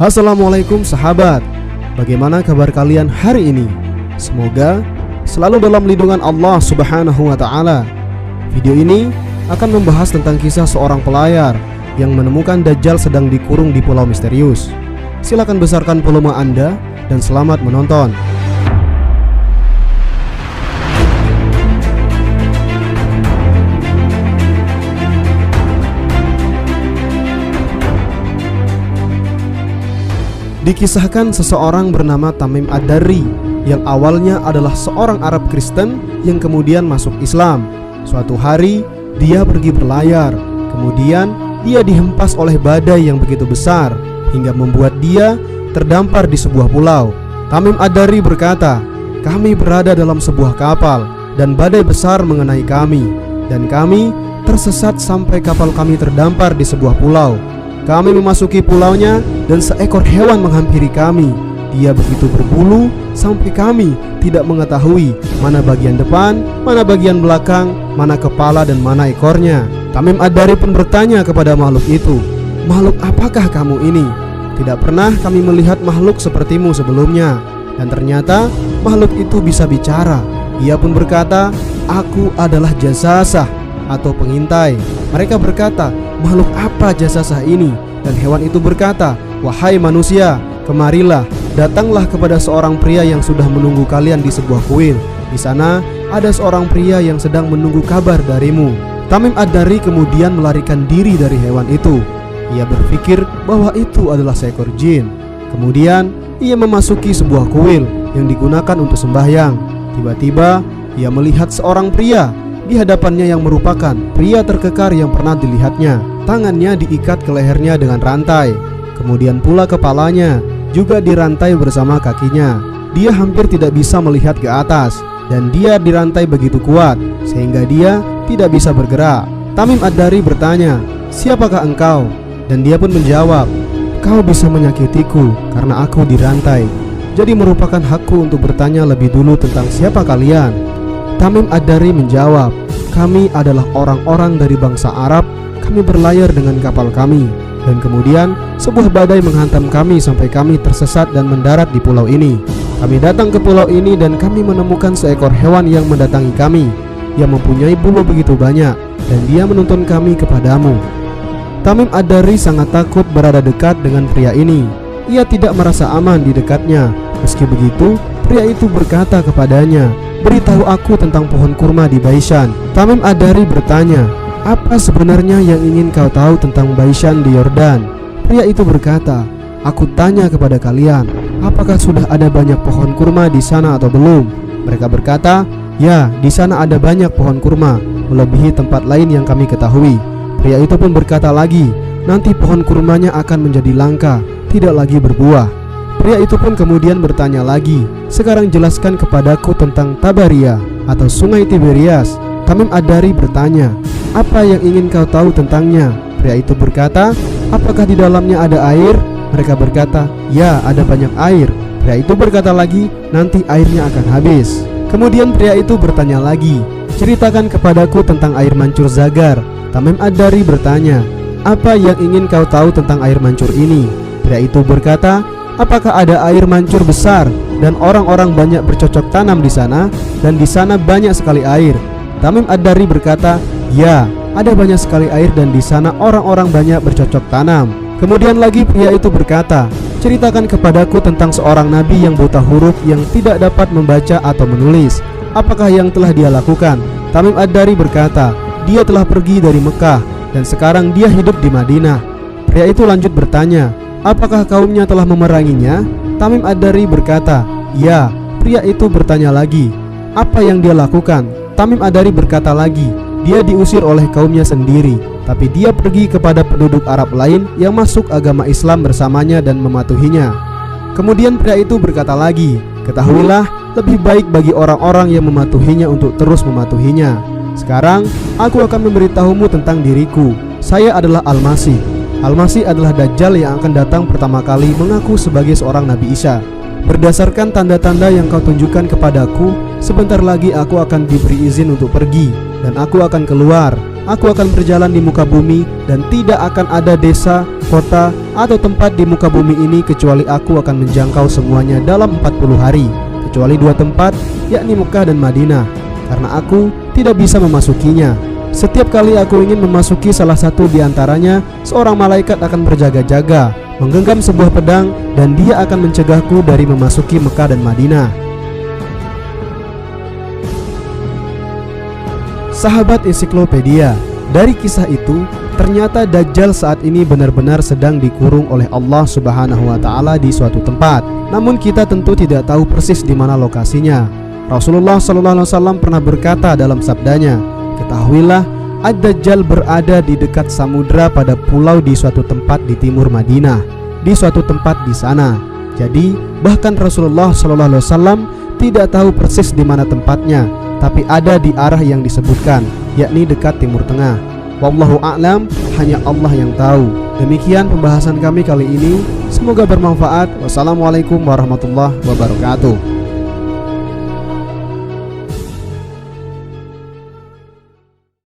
Assalamualaikum sahabat, bagaimana kabar kalian hari ini? Semoga selalu dalam lindungan Allah Subhanahu wa Ta'ala. Video ini akan membahas tentang kisah seorang pelayar yang menemukan Dajjal sedang dikurung di pulau misterius. Silakan besarkan volume Anda dan selamat menonton. Dikisahkan seseorang bernama Tamim Ad-Dari yang awalnya adalah seorang Arab Kristen yang kemudian masuk Islam. Suatu hari dia pergi berlayar, kemudian dia dihempas oleh badai yang begitu besar hingga membuat dia terdampar di sebuah pulau. Tamim Ad-Dari berkata, "Kami berada dalam sebuah kapal dan badai besar mengenai kami, dan kami tersesat sampai kapal kami terdampar di sebuah pulau. Kami memasuki pulaunya dan seekor hewan menghampiri kami. Dia begitu berbulu sampai kami tidak mengetahui mana bagian depan, mana bagian belakang, mana kepala dan mana ekornya." Tamim Ad-Dari pun bertanya kepada makhluk itu, "Makhluk apakah kamu ini? Tidak pernah kami melihat makhluk sepertimu sebelumnya." Dan ternyata makhluk itu bisa bicara. Ia pun berkata, "Aku adalah Jasasah atau pengintai." Mereka berkata, "Makhluk apa Jasasah ini?" Dan hewan itu berkata, "Wahai manusia, kemarilah, datanglah kepada seorang pria yang sudah menunggu kalian di sebuah kuil. Di sana ada seorang pria yang sedang menunggu kabar darimu." Tamim Ad-Dari kemudian melarikan diri dari hewan itu. Ia berpikir bahwa itu adalah seekor jin. Kemudian ia memasuki sebuah kuil yang digunakan untuk sembahyang. Tiba-tiba ia melihat seorang pria di hadapannya yang merupakan pria terkekar yang pernah dilihatnya. Tangannya diikat ke lehernya dengan rantai, kemudian pula kepalanya juga dirantai bersama kakinya. Dia hampir tidak bisa melihat ke atas, dan dia dirantai begitu kuat sehingga dia tidak bisa bergerak. Tamim Ad-Dari bertanya, "Siapakah engkau?" Dan dia pun menjawab, "Kau bisa menyakitiku karena aku dirantai. Jadi merupakan hakku untuk bertanya lebih dulu tentang siapa kalian." Tamim Ad-Dari menjawab, "Kami adalah orang-orang dari bangsa Arab. Kami berlayar dengan kapal kami, dan kemudian sebuah badai menghantam kami sampai kami tersesat dan mendarat di pulau ini. Kami datang ke pulau ini dan kami menemukan seekor hewan yang mendatangi kami, yang mempunyai bulu begitu banyak, dan dia menuntun kami kepadamu." Tamim Ad-Dari sangat takut berada dekat dengan pria ini. Ia tidak merasa aman di dekatnya. Meski begitu, pria itu berkata kepadanya, "Beritahu aku tentang pohon kurma di Baishan." Tamim Ad-Dari bertanya, "Apa sebenarnya yang ingin kau tahu tentang Baishan di Yordan?" Pria itu berkata, "Aku tanya kepada kalian, apakah sudah ada banyak pohon kurma di sana atau belum?" Mereka berkata, "Ya, di sana ada banyak pohon kurma, melebihi tempat lain yang kami ketahui." Pria itu pun berkata lagi, "Nanti pohon kurmanya akan menjadi langka, tidak lagi berbuah." Pria itu pun kemudian bertanya lagi, "Sekarang jelaskan kepadaku tentang Tabaria atau sungai Tiberias." Tamim Ad-Dari bertanya, "Apa yang ingin kau tahu tentangnya?" Pria itu berkata, "Apakah di dalamnya ada air?" Mereka berkata, "Ya, ada banyak air." Pria itu berkata lagi, "Nanti airnya akan habis." Kemudian pria itu bertanya lagi, "Ceritakan kepadaku tentang air mancur Zagar." Tamim Ad-Dari bertanya, "Apa yang ingin kau tahu tentang air mancur ini?" Pria itu berkata, "Apakah ada air mancur besar dan orang-orang banyak bercocok tanam di sana, dan di sana banyak sekali air?" Tamim Ad-Dari berkata, "Ya, ada banyak sekali air dan di sana orang-orang banyak bercocok tanam." Kemudian lagi pria itu berkata, "Ceritakan kepadaku tentang seorang nabi yang buta huruf yang tidak dapat membaca atau menulis. Apakah yang telah dia lakukan?" Tamim Ad-Dari berkata, "Dia telah pergi dari Mekah dan sekarang dia hidup di Madinah." Pria itu lanjut bertanya, "Apakah kaumnya telah memeranginya?" Tamim Ad-Dari berkata, "Ya." Pria itu bertanya lagi, "Apa yang dia lakukan?" Tamim Ad-Dari berkata lagi, "Dia diusir oleh kaumnya sendiri, tapi dia pergi kepada penduduk Arab lain yang masuk agama Islam bersamanya dan mematuhinya." Kemudian pria itu berkata lagi, "Ketahuilah, lebih baik bagi orang-orang yang mematuhinya untuk terus mematuhinya. Sekarang aku akan memberitahumu tentang diriku. Saya adalah Al-Masih. Al-Masih adalah Dajjal yang akan datang pertama kali mengaku sebagai seorang Nabi Isa. Berdasarkan tanda-tanda yang kau tunjukkan kepadaku, sebentar lagi aku akan diberi izin untuk pergi, dan aku akan keluar. aku akan berjalan di muka bumi dan tidak akan ada desa, kota, atau tempat di muka bumi ini kecuali aku akan menjangkau semuanya dalam 40 hari, kecuali 2 tempat, yakni Mekah dan Madinah, karena aku tidak bisa memasukinya. Setiap kali aku ingin memasuki salah satu di antaranya, seorang malaikat akan berjaga-jaga, menggenggam sebuah pedang, dan dia akan mencegahku dari memasuki Mekah dan Madinah. Sahabat ensiklopedia, dari kisah itu ternyata Dajjal saat ini benar-benar sedang dikurung oleh Allah Subhanahu wa Ta'ala di suatu tempat. Namun kita tentu tidak tahu persis di mana lokasinya. Rasulullah SAW pernah berkata dalam sabdanya, "Ketahuilah, Ad-Dajjal berada di dekat samudra pada pulau di suatu tempat di timur Madinah, di suatu tempat di sana." Jadi bahkan Rasulullah SAW tidak tahu persis di mana tempatnya, tapi ada di arah yang disebutkan, yakni dekat Timur Tengah. Wallahu a'lam, hanya Allah yang tahu. Demikian pembahasan kami kali ini, semoga bermanfaat. Wassalamualaikum warahmatullahi wabarakatuh.